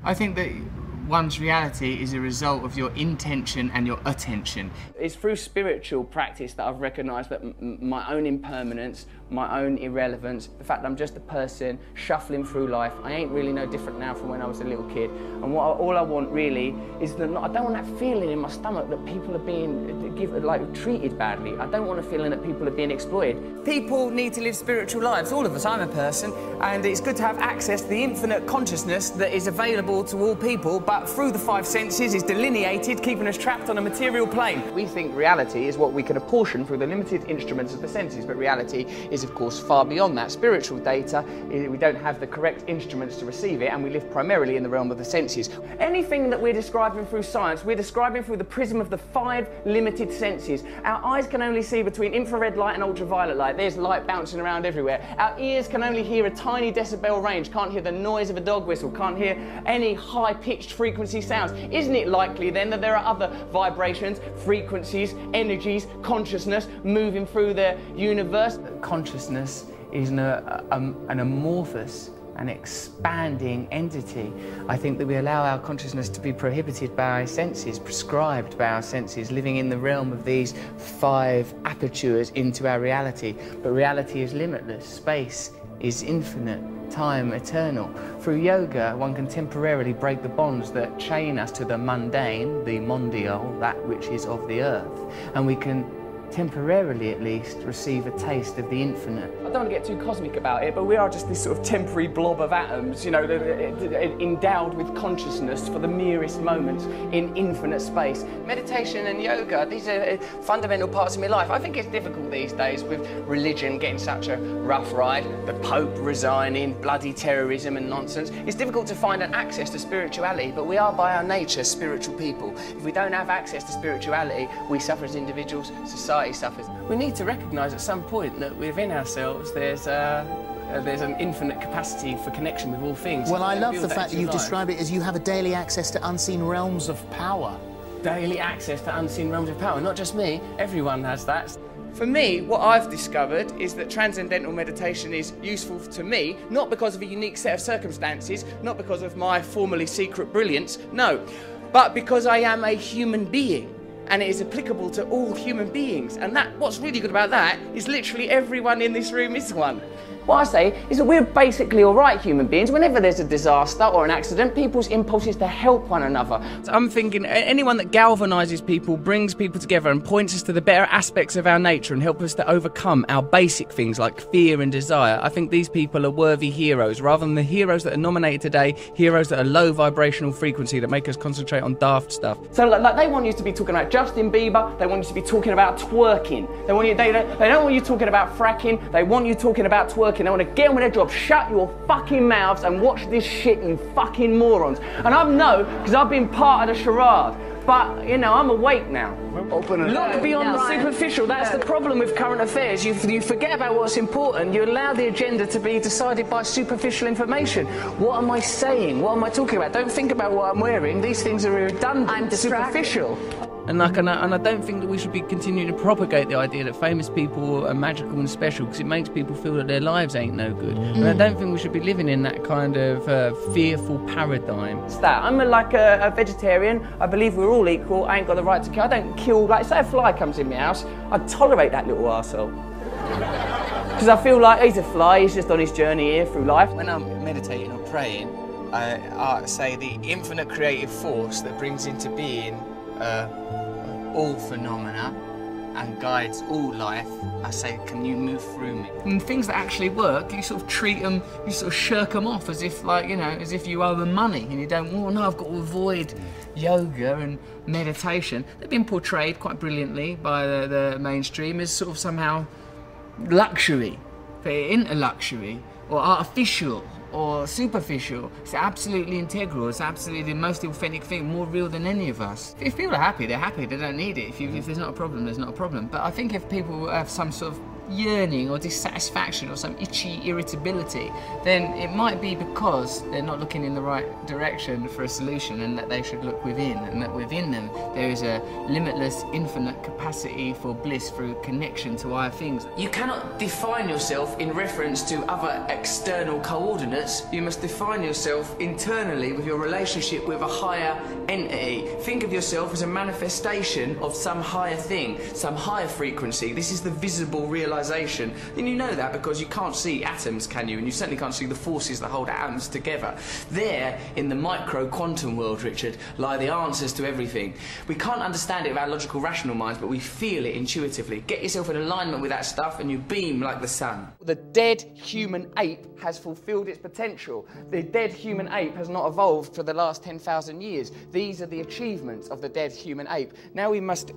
I think that one's reality is a result of your intention and your attention. It's through spiritual practice that I've recognised that my own impermanence, my own irrelevance, the fact that I'm just a person shuffling through life, I ain't really no different now from when I was a little kid. And all I want really is that I don't want that feeling in my stomach that people are being treated badly. I don't want a feeling that people are being exploited. People need to live spiritual lives, all of us. I'm a person, and it's good to have access to the infinite consciousness that is available to all people, but through the five senses is delineated, keeping us trapped on a material plane. We think reality is what we can apportion through the limited instruments of the senses, but reality is of course far beyond that. Spiritual data, we don't have the correct instruments to receive it, and we live primarily in the realm of the senses. Anything that we're describing through science, we're describing through the prism of the five limited senses. Our eyes can only see between infrared light and ultraviolet light. There's light bouncing around everywhere. Our ears can only hear a tiny decibel range, can't hear the noise of a dog whistle, can't hear any high-pitched frequency sounds. Isn't it likely then that there are other vibrations, frequencies, energies, consciousness moving through the universe? Consciousness is an amorphous and expanding entity. I think that we allow our consciousness to be prohibited by our senses, prescribed by our senses, living in the realm of these five apertures into our reality. But reality is limitless, space is infinite, time eternal. Through yoga, one can temporarily break the bonds that chain us to the mundane, the mondial, that which is of the earth, and we can temporarily at least receive a taste of the infinite. I don't want to get too cosmic about it, but we are just this sort of temporary blob of atoms, you know, endowed with consciousness for the merest moments in infinite space. Meditation and yoga, these are fundamental parts of my life. I think it's difficult these days with religion getting such a rough ride, the Pope resigning, bloody terrorism and nonsense. It's difficult to find an access to spirituality, but we are by our nature spiritual people. If we don't have access to spirituality, we suffer as individuals, society suffers. We need to recognise at some point that within ourselves there's an infinite capacity for connection with all things. Well, I love the fact that you've described it as you have a daily access to unseen realms of power. Daily access to unseen realms of power. Not just me, everyone has that. For me, what I've discovered is that transcendental meditation is useful to me, not because of a unique set of circumstances, not because of my formerly secret brilliance, no, but because I am a human being. And it is applicable to all human beings. And what's really good about that is literally everyone in this room is one. What I say is that we're basically all right human beings. Whenever there's a disaster or an accident, people's impulse is to help one another. So I'm thinking anyone that galvanises people, brings people together and points us to the better aspects of our nature and help us to overcome our basic things like fear and desire, I think these people are worthy heroes, rather than the heroes that are nominated today, heroes that are low vibrational frequency that make us concentrate on daft stuff. So like they want you to be talking about Justin Bieber, they want you to be talking about twerking, they don't want you talking about fracking, they want you talking about twerking. They want to get on with their job. Shut your fucking mouths and watch this shit, you fucking morons. And I know, because I've been part of the charade. But, you know, I'm awake now. Look beyond the superficial. That's the problem with current affairs. You forget about what's important. You allow the agenda to be decided by superficial information. What am I saying? What am I talking about? Don't think about what I'm wearing. These things are redundant. I'm superficial. And I don't think that we should be continuing to propagate the idea that famous people are magical and special, because it makes people feel that their lives ain't no good. And I don't think we should be living in that kind of fearful paradigm. It's that. I'm like a vegetarian. I believe we're all equal. I ain't got the right to kill. I don't kill, like, say a fly comes in my house, I tolerate that little arsehole. Because I feel like he's a fly, he's just on his journey here through life. When I'm meditating or praying, I say the infinite creative force that brings into being all phenomena and guides all life, I say, can you move through me? And things that actually work, you sort of treat them, you sort of shirk them off as if, like, you know, as if you owe them money and you don't, oh no, I've got to avoid yoga and meditation. They've been portrayed quite brilliantly by the mainstream as sort of somehow luxury, into luxury, or artificial, or superficial. It's absolutely integral. It's absolutely the most authentic thing, more real than any of us. If people are happy, they're happy. They don't need it. If there's not a problem, there's not a problem. But I think if people have some sort of yearning or dissatisfaction or some itchy irritability, then it might be because they're not looking in the right direction for a solution, and that they should look within, and that within them there is a limitless, infinite capacity for bliss through connection to higher things. You cannot define yourself in reference to other external coordinates. You must define yourself internally with your relationship with a higher entity. Think of yourself as a manifestation of some higher thing, some higher frequency. This is the visible realization. And you know that because you can't see atoms, can you? And you certainly can't see the forces that hold atoms together. There, in the micro quantum world, Richard, lie the answers to everything. We can't understand it with our logical, rational minds, but we feel it intuitively. Get yourself in alignment with that stuff and you beam like the sun. The dead human ape has fulfilled its potential. The dead human ape has not evolved for the last 10,000 years. These are the achievements of the dead human ape. Now we must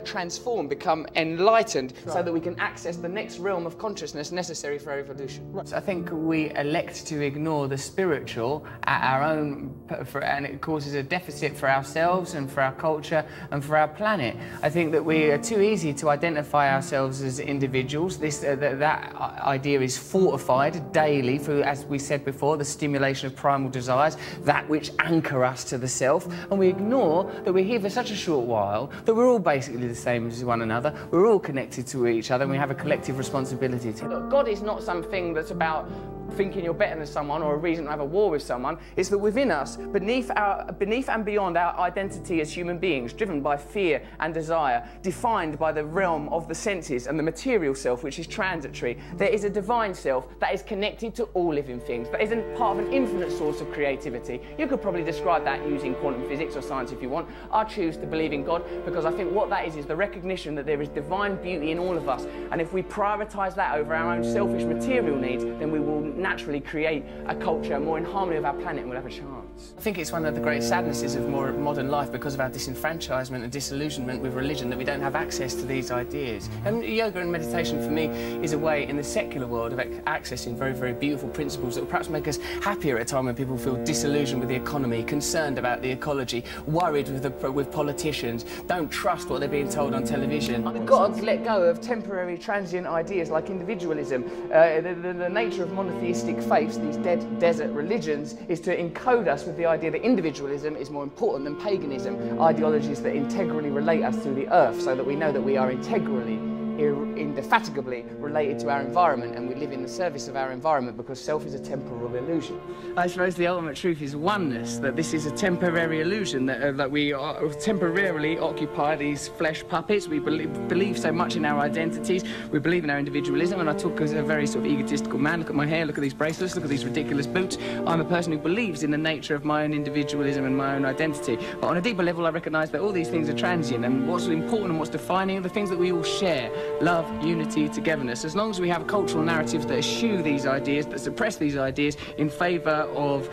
transform, become enlightened, so that we can access the next realm of consciousness necessary for our evolution. Right. So I think we elect to ignore the spiritual at our own, and it causes a deficit for ourselves and for our culture and for our planet. I think that we are too easy to identify ourselves as individuals. That idea is fortified daily through, as we said before, the stimulation of primal desires, that which anchor us to the self, and we ignore that we're here for such a short while, that we're all basically the same as one another, we're all connected to each other, and we have a collective responsibility to. Look, God is not something that's about thinking you're better than someone or a reason to have a war with someone. It's that within us, beneath and beyond our identity as human beings, driven by fear and desire, defined by the realm of the senses and the material self, which is transitory, there is a divine self that is connected to all living things, that is part of an infinite source of creativity. You could probably describe that using quantum physics or science if you want. I choose to believe in God because I think what that is the recognition that there is divine beauty in all of us, and if we prioritise that over our own selfish material needs, then we will naturally create a culture more in harmony with our planet, and we'll have a chance. I think it's one of the great sadnesses of modern life, because of our disenfranchisement and disillusionment with religion, that we don't have access to these ideas. And yoga and meditation for me is a way in the secular world of accessing very, very beautiful principles that will perhaps make us happier at a time when people feel disillusioned with the economy, concerned about the ecology, worried with politicians, don't trust what they're being told on television. We've got to let go of temporary, transient ideas like individualism. The nature of monotheistic faiths, these dead desert religions, is to encode us with the idea that individualism is more important than paganism, ideologies that integrally relate us to the earth, so that we know that we are integrally, indefatigably related to our environment, and we live in the service of our environment, because self is a temporal illusion. I suppose the ultimate truth is oneness, that this is a temporary illusion, that we temporarily occupy these flesh puppets. We believe so much in our identities, we believe in our individualism, and I talk as a very sort of egotistical man. Look at my hair, look at these bracelets, look at these ridiculous boots. I'm a person who believes in the nature of my own individualism and my own identity. But on a deeper level, I recognise that all these things are transient, and what's important and what's defining are the things that we all share. Love, unity, togetherness. As long as we have cultural narratives that eschew these ideas, that suppress these ideas in favour of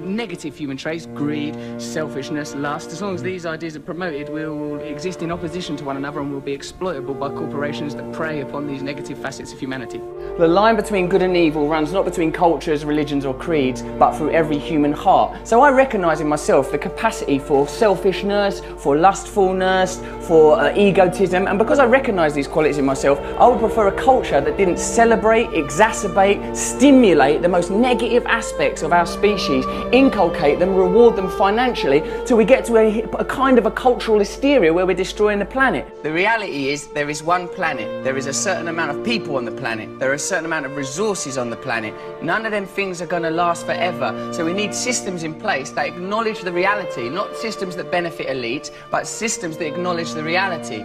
negative human traits, greed, selfishness, lust, as long as these ideas are promoted, we'll exist in opposition to one another, and we'll be exploitable by corporations that prey upon these negative facets of humanity. The line between good and evil runs not between cultures, religions or creeds, but through every human heart. So I recognise in myself the capacity for selfishness, for lustfulness, for egotism, and because I recognise these qualities in myself, I would prefer a culture that didn't celebrate, exacerbate, stimulate the most negative aspects of our species, inculcate them, reward them financially, till we get to a kind of a cultural hysteria where we're destroying the planet. The reality is there is one planet, there is a certain amount of people on the planet, there are a certain amount of resources on the planet. None of them things are going to last forever, so we need systems in place that acknowledge the reality, not systems that benefit elites, but systems that acknowledge the reality.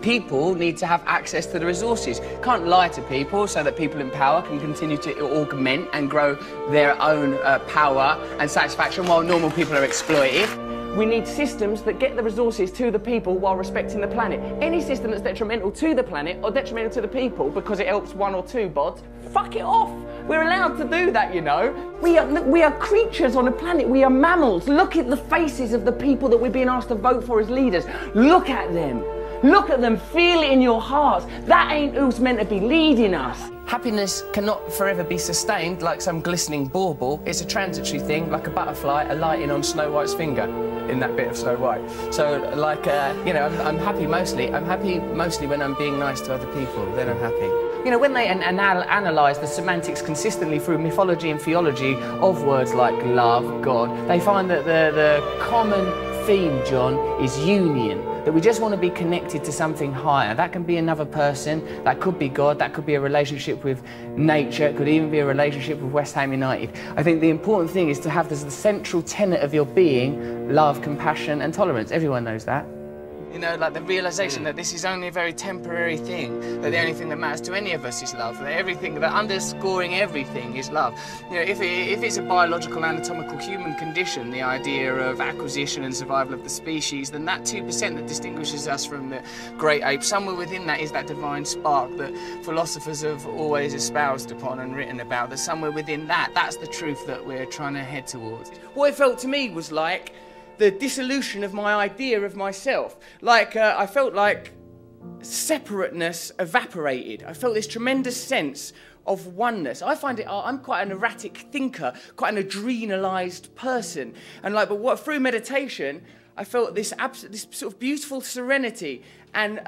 People need to have access to the resources. Can't lie to people so that people in power can continue to augment and grow their own power and satisfaction while normal people are exploited. We need systems that get the resources to the people while respecting the planet. Any system that's detrimental to the planet or detrimental to the people because it helps one or two bods, fuck it off. We're allowed to do that, you know. We are creatures on a planet. We are mammals. Look at the faces of the people that we're being asked to vote for as leaders. Look at them. Look at them, feel it in your hearts. That ain't who's meant to be leading us. Happiness cannot forever be sustained like some glistening bauble. It's a transitory thing, like a butterfly alighting on Snow White's finger in that bit of Snow White. So, like, you know, I'm happy mostly. I'm happy mostly when I'm being nice to other people. Then I'm happy. You know, when they analyse the semantics consistently through mythology and theology of words like love, God, they find that the common theme, John, is union. That we just want to be connected to something higher. That can be another person, that could be God, that could be a relationship with nature, it could even be a relationship with West Ham United. I think the important thing is to have as the central tenet of your being love, compassion and tolerance. Everyone knows that. You know, like the realisation that this is only a very temporary thing, that the only thing that matters to any of us is love, that everything, that underscoring everything is love. You know, if it's a biological, anatomical human condition, the idea of acquisition and survival of the species, then that 2% that distinguishes us from the great apes, somewhere within that is that divine spark that philosophers have always espoused upon and written about, that somewhere within that's the truth that we're trying to head towards. What it felt to me was like the dissolution of my idea of myself. Like, I felt like separateness evaporated. I felt this tremendous sense of oneness. I find it, I'm quite an erratic thinker, quite an adrenalised person. And like, but through meditation, I felt this sort of beautiful serenity and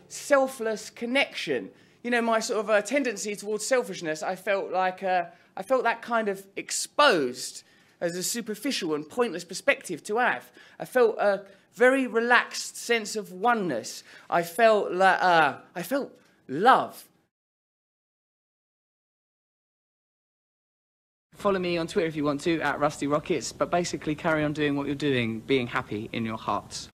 selfless connection. You know, my sort of tendency towards selfishness, I felt like, I felt that kind of exposed as a superficial and pointless perspective to have. I felt a very relaxed sense of oneness. I felt love. Follow me on Twitter if you want to, @RustyRockets, but basically carry on doing what you're doing, being happy in your hearts.